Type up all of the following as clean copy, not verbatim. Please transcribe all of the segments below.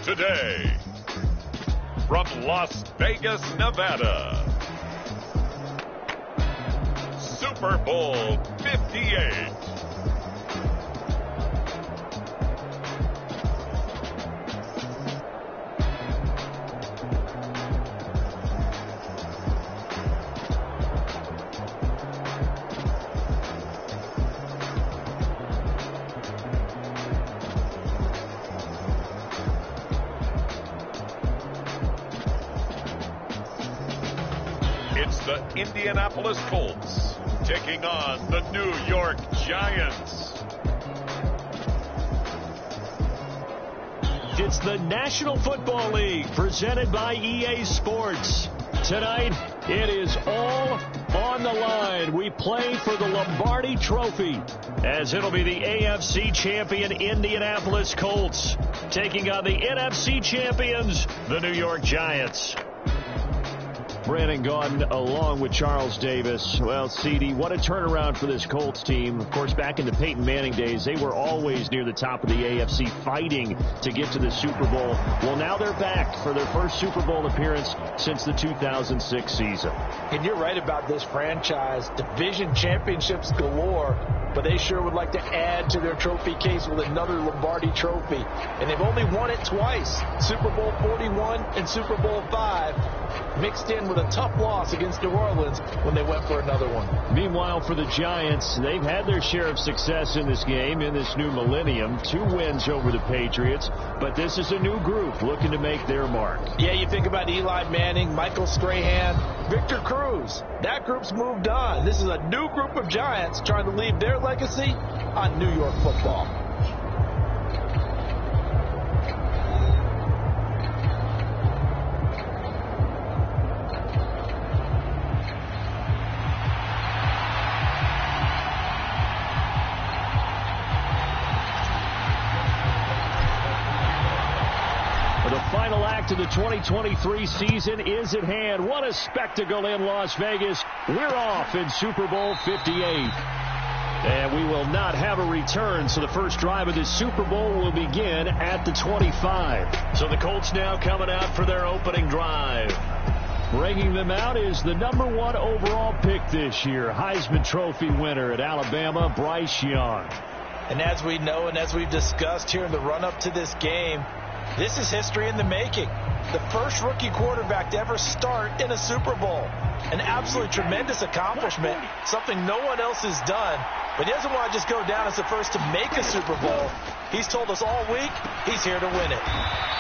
Today, from Las Vegas, Nevada, Super Bowl 58. It's the Indianapolis Colts taking on the New York Giants. It's the National Football League presented by EA Sports. Tonight, it is all on the line. We play for the Lombardi Trophy, as it'll be the AFC champion Indianapolis Colts taking on the NFC champions, the New York Giants. Brandon Gaudin along with Charles Davis. Well, CD, what a turnaround for this Colts team. Of course, back in the Peyton Manning days, they were always near the top of the AFC fighting to get to the Super Bowl. Well, now they're back for their first Super Bowl appearance since the 2006 season. And you're right about this franchise. Division championships galore, but they sure would like to add to their trophy case with another Lombardi trophy. And they've only won it twice, Super Bowl 41 and Super Bowl 5, mixed in with a tough loss against New Orleans when they went for another one. Meanwhile, for the Giants, they've had their share of success in this game, in this new millennium. 2 wins over the Patriots, but this is a new group looking to make their mark. Yeah, you think about Eli Manning, Michael Strahan, Victor Cruz. That group's moved on. This is a new group of Giants trying to leave their legacy on New York football. Final act of the 2023 season is at hand. What a spectacle in Las Vegas. We're off in Super Bowl 58. And we will not have a return, so the first drive of this Super Bowl will begin at the 25. So the Colts now coming out for their opening drive. Bringing them out is the #1 overall pick this year, Heisman Trophy winner at Alabama, Bryce Young. And as we know and as we've discussed here in the run-up to this game, this is history in the making. The first rookie quarterback to ever start in a Super Bowl. An absolutely tremendous accomplishment, something no one else has done. But he doesn't want to just go down as the first to make a Super Bowl. He's told us all week he's here to win it.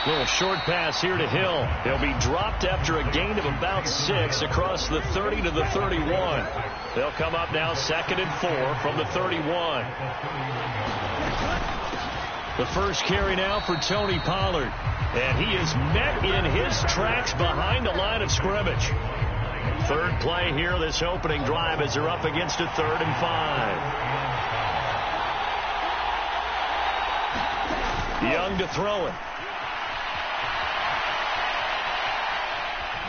Little short pass here to Hill. He'll be dropped after a gain of about 6 across the 30 to the 31. They'll come up now 2nd and 4 from the 31. The first carry now for Tony Pollard. And he is met in his tracks behind the line of scrimmage. Third play here, this opening drive, as they're up against a 3rd and 5. Young to throw it.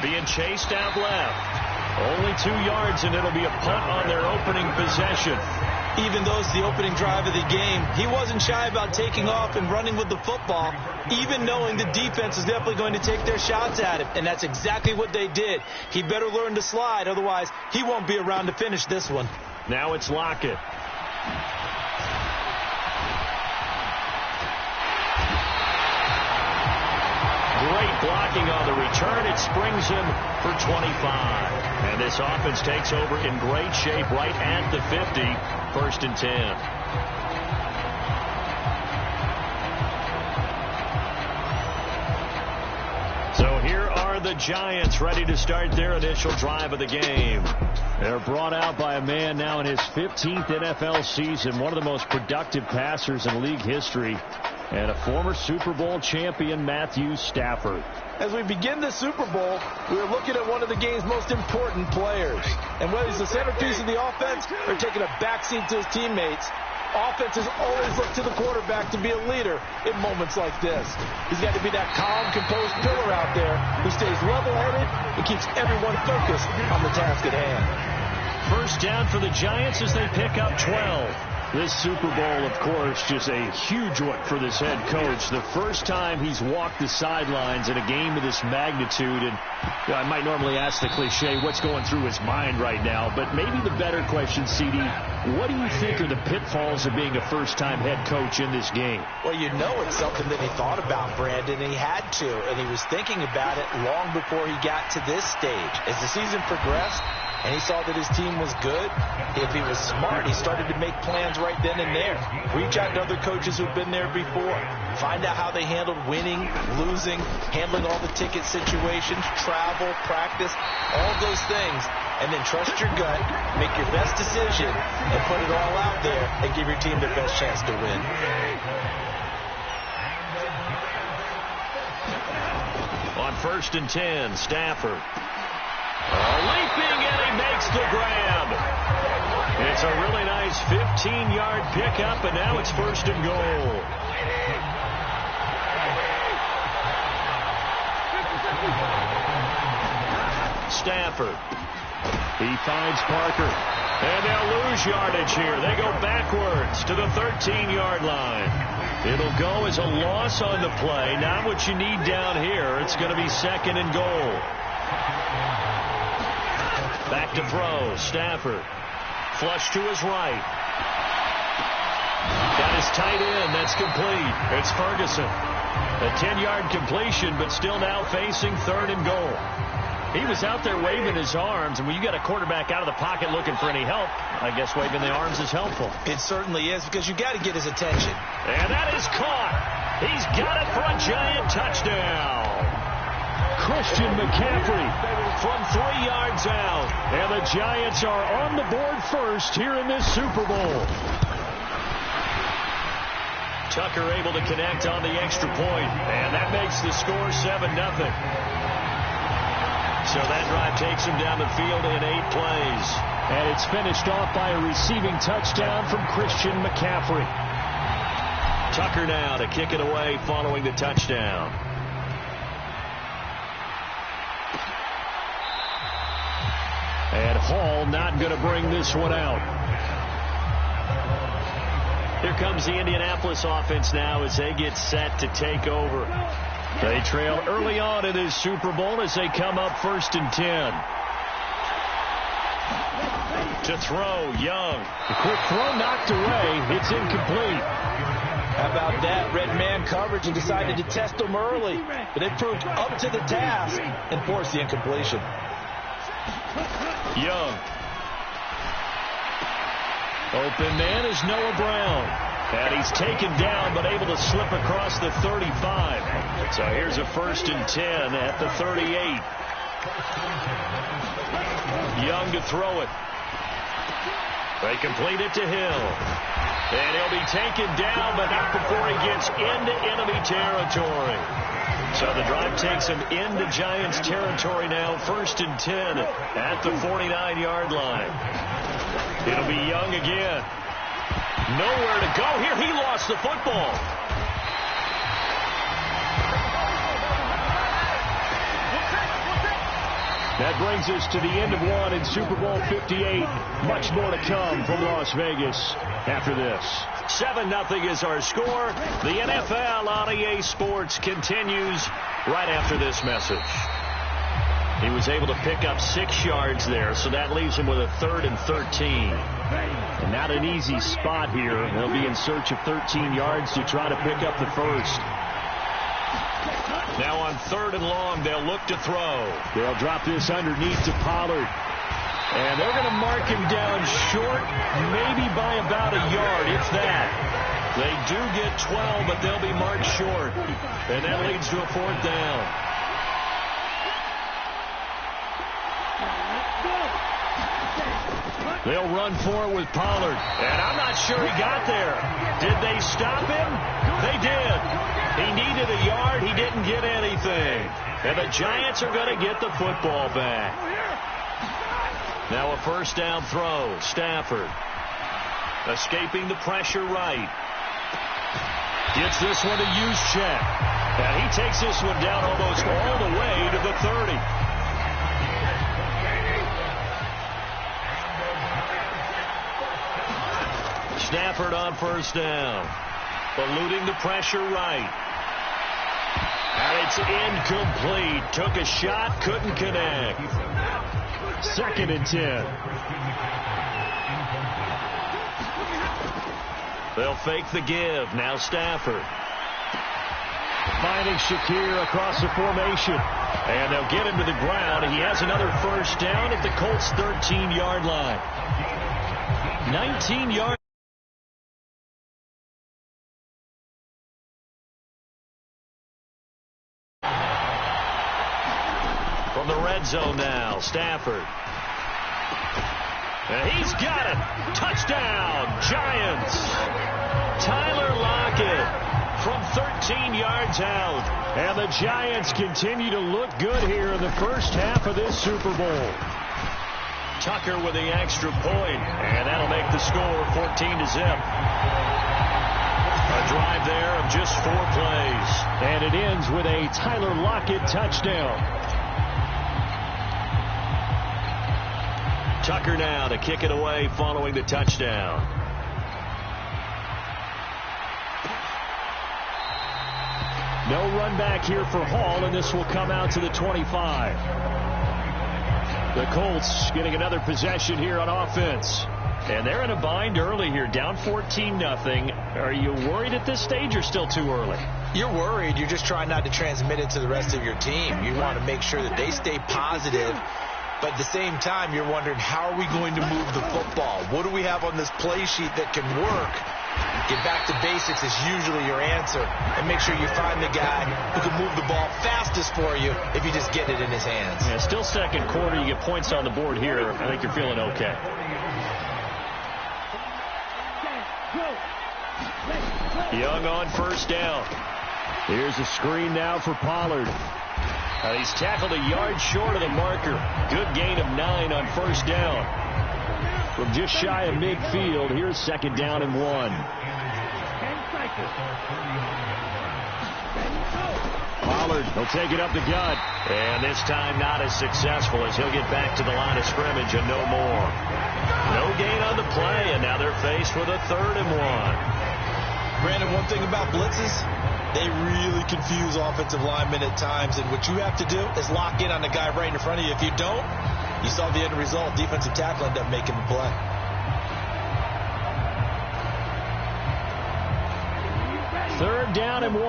Being chased out left. Only 2 yards, and it'll be a punt on their opening possession. Even though it's the opening drive of the game, he wasn't shy about taking off and running with the football, even knowing the defense is definitely going to take their shots at him. And that's exactly what they did. He better learn to slide, otherwise he won't be around to finish this one. Now it's Lockett. Great blocking on the return. It springs him for 25. And this offense takes over in great shape right at the 50. 1st and 10. So here are the Giants ready to start their initial drive of the game. They're brought out by a man now in his 15th NFL season, one of the most productive passers in league history, and a former Super Bowl champion, Matthew Stafford. As we begin the Super Bowl, we're looking at one of the game's most important players. And whether he's the centerpiece of the offense or taking a backseat to his teammates, offenses always look to the quarterback to be a leader in moments like this. He's got to be that calm, composed pillar out there who stays level-headed and keeps everyone focused on the task at hand. First down for the Giants as they pick up 12. This Super Bowl, of course, just a huge one for this head coach. The first time he's walked the sidelines in a game of this magnitude. And I might normally ask the cliche, what's going through his mind right now? But maybe the better question, CD, what do you think are the pitfalls of being a first-time head coach in this game? Well, you know it's something that he thought about, Brandon, and he had to. And he was thinking about it long before he got to this stage. As the season progressed, and he saw that his team was good, if he was smart, he started to make plans right then and there. Reach out to other coaches who've been there before. Find out how they handled winning, losing, handling all the ticket situations, travel, practice, all those things. And then trust your gut, make your best decision, and put it all out there and give your team the best chance to win. On 1st and 10, Stafford. Leaping, and he makes the grab. It's a really nice 15-yard pickup, and now it's 1st and goal. Stafford. He finds Parker. And they'll lose yardage here. They go backwards to the 13-yard line. It'll go as a loss on the play. Not what you need down here. It's going to be 2nd and goal. Back to throw. Stafford. Flush to his right. Got his tight end. That's complete. It's Ferguson. A 10-yard completion, but still now facing 3rd and goal. He was out there waving his arms, and when you got a quarterback out of the pocket looking for any help, I guess waving the arms is helpful. It certainly is, because you got to get his attention. And that is caught. He's got it for a Giant touchdown. Christian McCaffrey from 3 yards out. And the Giants are on the board first here in this Super Bowl. Tucker able to connect on the extra point, and that makes the score 7-0. So that drive takes him down the field in 8 plays. And it's finished off by a receiving touchdown from Christian McCaffrey. Tucker now to kick it away following the touchdown. And Hall not going to bring this one out. Here comes the Indianapolis offense now as they get set to take over. They trail early on in this Super Bowl as they come up 1st and 10. To throw, Young. The quick throw knocked away. It's incomplete. How about that? Red man coverage and decided to test them early. But it proved up to the task and forced the incompletion. Young. Open man is Noah Brown. And he's taken down, but able to slip across the 35. So here's a 1st and 10 at the 38. Young to throw it. They complete it to Hill. And he'll be taken down, but not before he gets into enemy territory. So the drive takes him into Giants territory now. 1st and 10 at the 49-yard line. It'll be Young again. Nowhere to go here. He lost the football. That brings us to the end of one in Super Bowl 58. Much more to come from Las Vegas after this. 7-0 is our score. The NFL on EA Sports continues right after this message. He was able to pick up 6 yards there, so that leaves him with a 3rd and 13. And not an easy spot here. They'll be in search of 13 yards to try to pick up the first. Now on 3rd and long, they'll look to throw. They'll drop this underneath to Pollard. And they're going to mark him down short, maybe by about a yard, if that. They do get 12, but they'll be marked short. And that leads to a 4th down. They'll run for it with Pollard. And I'm not sure he got there. Did they stop him? They did. He needed a yard. He didn't get anything. And the Giants are going to get the football back. Now a 1st down throw. Stafford. Escaping the pressure right. Gets this one to Juszczyk. And he takes this one down almost all the way to the 30. Stafford on first down. Eluding the pressure right. And it's incomplete. Took a shot, couldn't connect. 2nd and 10. They'll fake the give. Now Stafford. Finding Shakir across the formation. And they'll get him to the ground. He has another first down at the Colts' 13-yard line. 19 yards. From the red zone now, Stafford. And he's got it. Touchdown, Giants. Tyler Lockett from 13 yards out. And the Giants continue to look good here in the first half of this Super Bowl. Tucker with the extra point, and that'll make the score 14-0. A drive there of just 4 plays. And it ends with a Tyler Lockett touchdown. Tucker now to kick it away following the touchdown. No run back here for Hall, and this will come out to the 25. The Colts getting another possession here on offense. And they're in a bind early here, down 14-0. Are you worried at this stage or still too early? You're worried. You're just trying not to transmit it to the rest of your team. You want to make sure that they stay positive. But at the same time, you're wondering, how are we going to move the football? What do we have on this play sheet that can work? Get back to basics is usually your answer. And make sure you find the guy who can move the ball fastest for you if you just get it in his hands. Yeah, still second quarter. You get points on the board here. I think you're feeling okay. Young on first down. Here's a screen now for Pollard. He's tackled a yard short of the marker. Good gain of 9 on first down. From just shy of midfield, here's 2nd down and 1. Pollard will take it up the gut. And this time not as successful as he'll get back to the line of scrimmage and no more. No gain on the play, and now they're faced with a 3rd and 1. Brandon, one thing about blitzes, they really confuse offensive linemen at times, and what you have to do is lock in on the guy right in front of you. If you don't, you saw the end result. Defensive tackle ended up making the play. Third down and 1.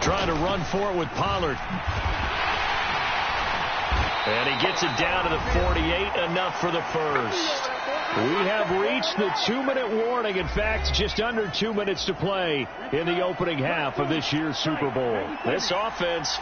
Trying to run for it with Pollard. And he gets it down to the 48, enough for the first. We have reached the 2-minute warning. In fact, just under 2 minutes to play in the opening half of this year's Super Bowl. This offense